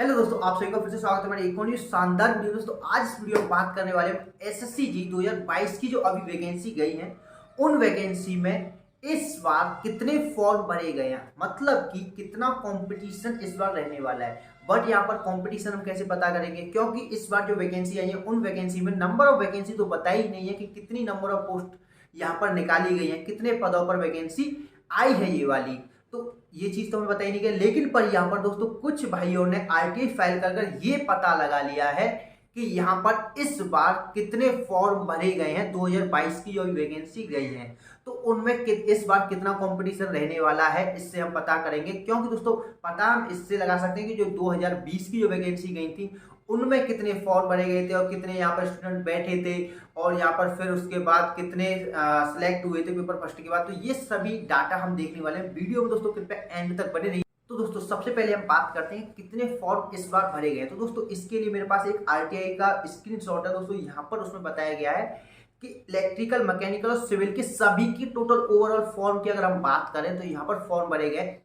Hello दोस्तों, आप सभी का फिर से स्वागत है हमारे एक और शानदार वीडियो। दोस्तों आज इस वीडियो में बात करने वाले हैं एसएससी जी 2022 की जो अभी वैकेंसी गई है उन वैकेंसी में इस बार कितने फॉर्म भरे गए हैं, मतलब कि कितना कंपटीशन इस बार रहने वाला है। बट यहाँ पर कंपटीशन हम कैसे पता करेंगे, क्योंकि इस बार जो वैकेंसी आई है उन वैकेंसी में नंबर ऑफ वैकेंसी तो पता ही नहीं है कि कितनी नंबर ऑफ पोस्ट यहाँ पर निकाली गई है, कितने पदों पर वैकेंसी आई है ये वाली। तो ये चीज तो हमें पता ही नहीं गया, लेकिन पर यहाँ पर दोस्तों कुछ भाइयों ने आरटीआई फाइल कर ये पता लगा लिया है कि यहाँ पर इस बार कितने फॉर्म भरे गए हैं 2022 की जो वैकेंसी गई है, तो उनमें इस बार कितना कंपटीशन रहने वाला है इससे हम पता करेंगे। क्योंकि दोस्तों पता हम इससे लगा सकते हैं कि जो 2020 की जो वैकेंसी गई थी उनमें कितने फॉर्म भरे गए थे और कितने यहाँ पर स्टूडेंट बैठे थे और यहाँ पर फिर उसके बाद कितने सिलेक्ट हुए थे पेपर फर्स्ट के बाद। तो ये सभी डाटा हम देखने वाले हैं वीडियो में। दोस्तों कृपया एंड तक बने रहिए। तो दोस्तों सबसे पहले हम बात करते हैं कितने फॉर्म इस बार भरे गए। तो दोस्तों इसके लिए मेरे पास एक आरटीआई का स्क्रीनशॉट है दोस्तों। यहाँ पर उसमें बताया गया है कि इलेक्ट्रिकल, मैकेनिकल और सिविल के सभी की टोटल ओवरऑल फॉर्म की अगर हम बात करें तो यहाँ पर फॉर्म भरे गए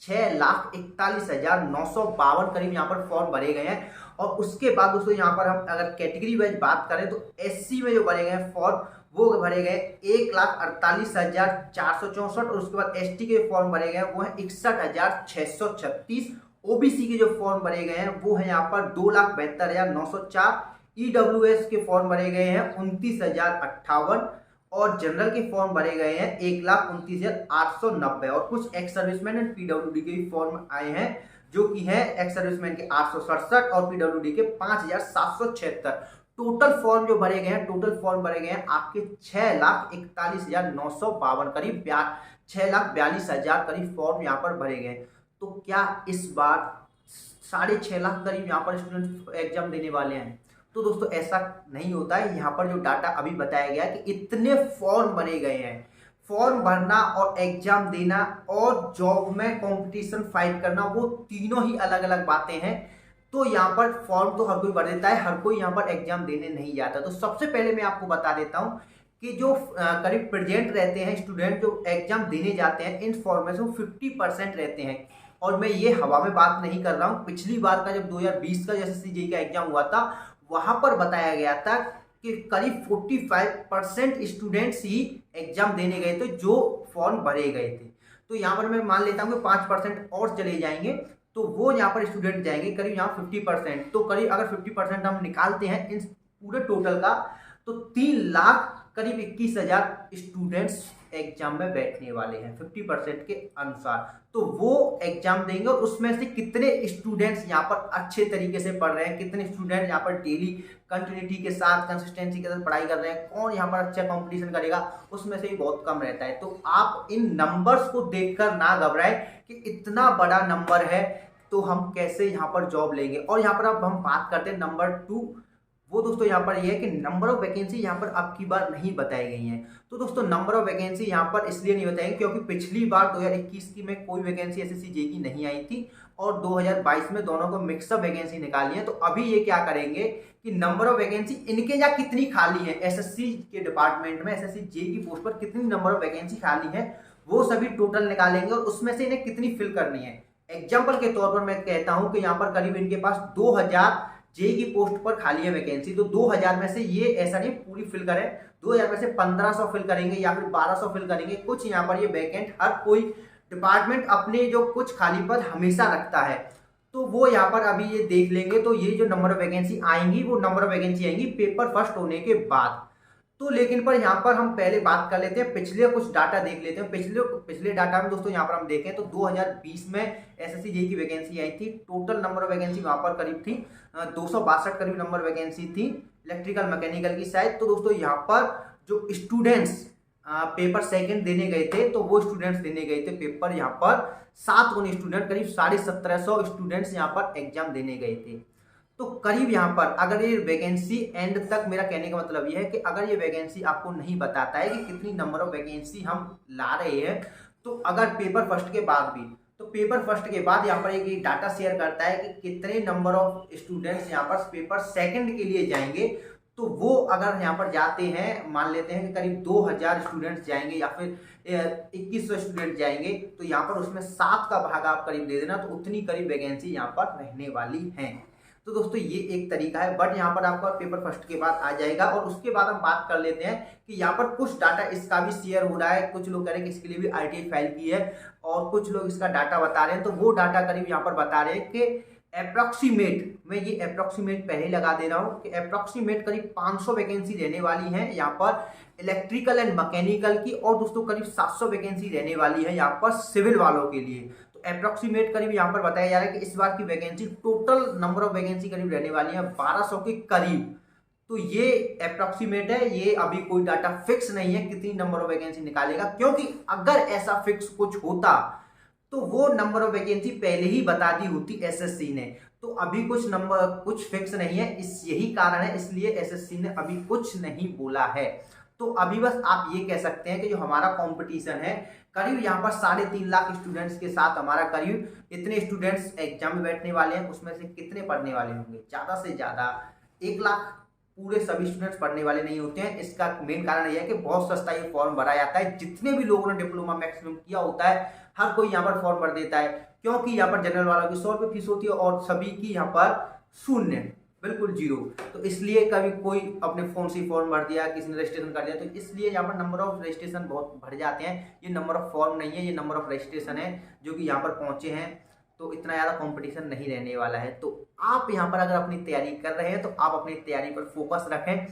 6,41,952 करीब यहाँ पर फॉर्म भरे गए हैं। और उसके बाद दोस्तों यहाँ पर हम अगर कैटेगरी वाइज बात करें तो एससी में जो भरे गए फॉर्म वो भरे गए 1,48,464 और उसके बाद एसटी के फॉर्म भरे गए वो है 61,636। ओबीसी के जो फॉर्म भरे गए हैं वो है यहाँ पर 2,72,904। ईडब्ल्यूएस के फॉर्म भरे गए हैं 29,058 और जनरल के फॉर्म भरे गए हैं 1,29,890 और कुछ एक्स सर्विसमैन एंड पीडब्ल्यूडी के भी फॉर्म आए हैं जो कि है एक्स सर्विसमैन के 867 और पीडब्ल्यूडी के 5,776। टोटल फॉर्म जो भरे गए हैं, टोटल फॉर्म भरे गए हैं आपके 6,41,952 करीब 6,42,000 करीब फॉर्म यहाँ पर भरे गए। तो क्या इस बार 6.5 लाख करीब यहाँ पर स्टूडेंट एग्जाम देने वाले हैं? तो दोस्तों ऐसा नहीं होता है। यहाँ पर जो डाटा अभी बताया गया कि इतने फॉर्म बने गए हैं, फॉर्म भरना और एग्जाम देना और जॉब में कंपटीशन फाइट करना वो तीनों ही अलग अलग बातें हैं। तो यहाँ पर फॉर्म तो हर कोई भर देता है, हर कोई यहाँ पर एग्जाम देने नहीं जाता। तो सबसे पहले मैं आपको बता देता हूँ कि जो करीब प्रेजेंट रहते हैं स्टूडेंट जो एग्जाम देने जाते हैं इन फॉर्म में से 50% रहते हैं। और मैं ये हवा में बात नहीं कर रहा हूँ, पिछली बार का जब 2020 का एसएससी जेईई का एग्जाम हुआ था वहां पर बताया गया था कि करीब 45% स्टूडेंट्स ही एग्जाम देने गए थे जो फॉर्म भरे गए थे। तो यहाँ पर मैं मान लेता हूँ कि 5% और चले जाएंगे तो वो यहाँ पर स्टूडेंट जाएंगे करीब यहाँ 50%। तो करीब अगर 50% हम निकालते हैं इन पूरे टोटल का तो 3 लाख करीब 21,000 स्टूडेंट्स एग्जाम में बैठने वाले हैं 50% के अनुसार। तो वो एग्जाम देंगे और उसमें से कितने स्टूडेंट्स यहाँ पर अच्छे तरीके से पढ़ रहे हैं, कितने स्टूडेंट यहाँ पर डेली कंटिन्यूटी के साथ, कंसिस्टेंसी के साथ पढ़ाई कर रहे हैं, कौन यहाँ पर अच्छा कंपटीशन करेगा, उसमें से ही बहुत कम रहता है। तो आप इन नंबर्स को देखकर ना घबराएं कि इतना बड़ा नंबर है तो हम कैसे यहाँ पर जॉब लेंगे। और यहाँ पर अब हम बात करते हैं नंबर 2। वो दोस्तों यहाँ पर ये है कि नंबर ऑफ वैकेंसी यहाँ पर अब की बार नहीं बताई गई हैं। तो दोस्तों नंबर ऑफ वैकेंसी यहाँ पर इसलिए नहीं बताई क्योंकि पिछली बार 2021 की में कोई वैकेंसी एसएससी जेईई की नहीं आई थी और 2022 में दोनों को मिक्सअप वैकेंसी निकाली है। तो अभी ये क्या करेंगे कि नंबर ऑफ वैकेंसी इनके यहाँ कितनी खाली है एसएससी के डिपार्टमेंट में, एसएससी जेईई की पोस्ट पर कितनी नंबर ऑफ वैकेंसी खाली है वो सभी टोटल निकालेंगे और उसमें से इन्हें कितनी फिल करनी है। एग्जाम्पल के तौर पर मैं कहता हूँ कि यहाँ पर करीब इनके पास 2000 जेईई की पोस्ट पर खाली है वैकेंसी। तो 2000 में से ये ऐसा नहीं पूरी फिल करें, 2000 में से 1500 फिल करेंगे या फिर 1200 फिल करेंगे। कुछ यहाँ पर ये वैकेंट हर कोई डिपार्टमेंट अपने जो कुछ खाली पद हमेशा रखता है तो वो यहाँ पर अभी ये देख लेंगे। तो ये जो नंबर ऑफ वैकेंसी आएंगी वो नंबर ऑफ वैकेंसी आएंगी पेपर फर्स्ट होने के बाद। तो लेकिन पर यहाँ पर हम पहले बात कर लेते हैं, पिछले कुछ डाटा देख लेते हैं। पिछले डाटा में दोस्तों यहाँ पर हम देखें तो 2020 में एसएससी जेईई की वैकेंसी आई थी। टोटल नंबर ऑफ वैकेंसी वहाँ पर करीब थी 262 करीब नंबर वैकेंसी थी इलेक्ट्रिकल मैकेनिकल की शायद। तो दोस्तों यहाँ पर जो स्टूडेंट्स पेपर सेकंड देने गए थे तो वो स्टूडेंट्स देने गए थे पेपर यहाँ पर 7 स्टूडेंट करीब 1750 स्टूडेंट्स यहाँ पर एग्जाम देने गए थे। तो करीब यहाँ पर अगर ये वैकेंसी एंड तक, मेरा कहने का मतलब ये है कि अगर ये वैकेंसी आपको नहीं बताता है कि कितनी नंबर ऑफ वैकेंसी हम ला रहे हैं तो अगर पेपर फर्स्ट के बाद भी, तो पेपर फर्स्ट के बाद यहाँ पर एक डाटा शेयर करता है कि कितने नंबर ऑफ स्टूडेंट्स यहाँ पर पेपर सेकंड के लिए जाएंगे तो वो अगर यहाँ पर जाते हैं, मान लेते हैं कि करीब 2000 स्टूडेंट्स जाएंगे या फिर 2100 स्टूडेंट जाएंगे, तो यहाँ पर उसमें 7 का भाग आप करीब दे देना, तो उतनी करीब वैकेंसी यहाँ पर रहने वाली है। तो दोस्तों ये एक तरीका है, बट यहाँ पर आपका पेपर फर्स्ट के बाद आ जाएगा। और उसके बाद हम बात कर लेते हैं कि यहाँ पर कुछ डाटा इसका भी शेयर हो रहा है, कुछ लोग कह रहे हैं कि इसके लिए भी आरटीआई फाइल की है, और कुछ लोग इसका डाटा बता रहे हैं। तो वो डाटा करीब यहाँ पर बता रहे हैं कि अप्रोक्सीमेट, मैं ये अप्रोक्सीमेट पहले लगा दे रहा हूँ कि अप्रोक्सीमेट करीब 500 वैकेंसी रहने वाली है यहाँ पर इलेक्ट्रिकल एंड मैकेनिकल की, और दोस्तों करीब 700 वैकेंसी रहने वाली है यहाँ पर सिविल वालों के लिए। तो अप्रोक्सीमेट करीब यहाँ पर बताया जा रहा है कि इस बार की vacancy, total number of vacancy करीब रहने वाली है 1200 के करीब। तो ये अप्रोक्सीमेट है, ये अभी कोई डाटा फिक्स नहीं है कितनी नंबर ऑफ वैकेंसी निकालेगा, क्योंकि अगर ऐसा फिक्स कुछ होता तो वो नंबर ऑफ वैकेंसी पहले ही बता दी होती एसएससी ने। तो अभी कुछ फिक्स नहीं है, यही कारण है, इसलिए एसएससी ने अभी कुछ नहीं बोला है। तो अभी बस आप ये कह सकते हैं कि जो हमारा कंपटीशन है करीब यहाँ पर 3.5 लाख स्टूडेंट्स के साथ, हमारा करीब इतने स्टूडेंट्स एग्जाम में बैठने वाले हैं, उसमें से कितने पढ़ने वाले होंगे, ज्यादा से ज्यादा 1 लाख पूरे सभी स्टूडेंट्स पढ़ने वाले नहीं होते हैं। इसका मेन कारण यह है कि बहुत सस्ता ये फॉर्म भरा जाता है, जितने भी लोगों ने डिप्लोमा मैक्सिमम किया होता है हर कोई यहाँ पर फॉर्म भर देता है, क्योंकि यहाँ पर जनरल वालों की 100 रुपये फीस होती है और सभी की यहाँ पर शून्य, बिल्कुल जीरो। तो इसलिए कभी कोई अपने फोन से फॉर्म भर दिया, किसी ने रजिस्ट्रेशन कर दिया, तो इसलिए यहाँ पर नंबर ऑफ रजिस्ट्रेशन बहुत बढ़ जाते हैं। ये नंबर ऑफ फॉर्म नहीं है, ये नंबर ऑफ रजिस्ट्रेशन है जो कि यहाँ पर पहुंचे हैं। तो इतना ज़्यादा कंपटीशन नहीं रहने वाला है। तो आप यहाँ पर अगर अपनी तैयारी कर रहे हैं तो आप अपनी तैयारी पर फोकस रखें,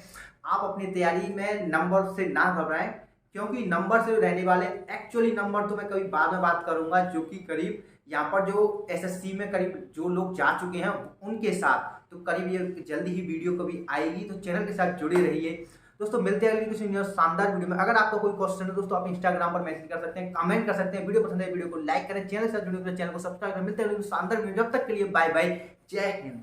आप अपनी तैयारी में नंबर से ना घबराएं, क्योंकि नंबर से रहने वाले एक्चुअली नंबर तो मैं कभी बाद में बात करूंगा, जो कि करीब यहाँ पर जो एसएससी में करीब जो लोग जा चुके हैं उनके साथ, तो करीब ये जल्दी ही वीडियो कभी आएगी, तो चैनल के साथ जुड़े रहिए। दोस्तों मिलते हैं अगली किसी शानदार वीडियो में। अगर आपका कोई क्वेश्चन है दोस्तों, आप इंस्टाग्राम पर मैसेज कर सकते हैं, कमेंट कर सकते हैं। वीडियो पसंद है वीडियो को लाइक करें, चैनल से जुड़े चैनल को सब्सक्राइब करें। मिलते हैं अगली शानदार वीडियो, जब तक के लिए बाय बाय, जय हिंद।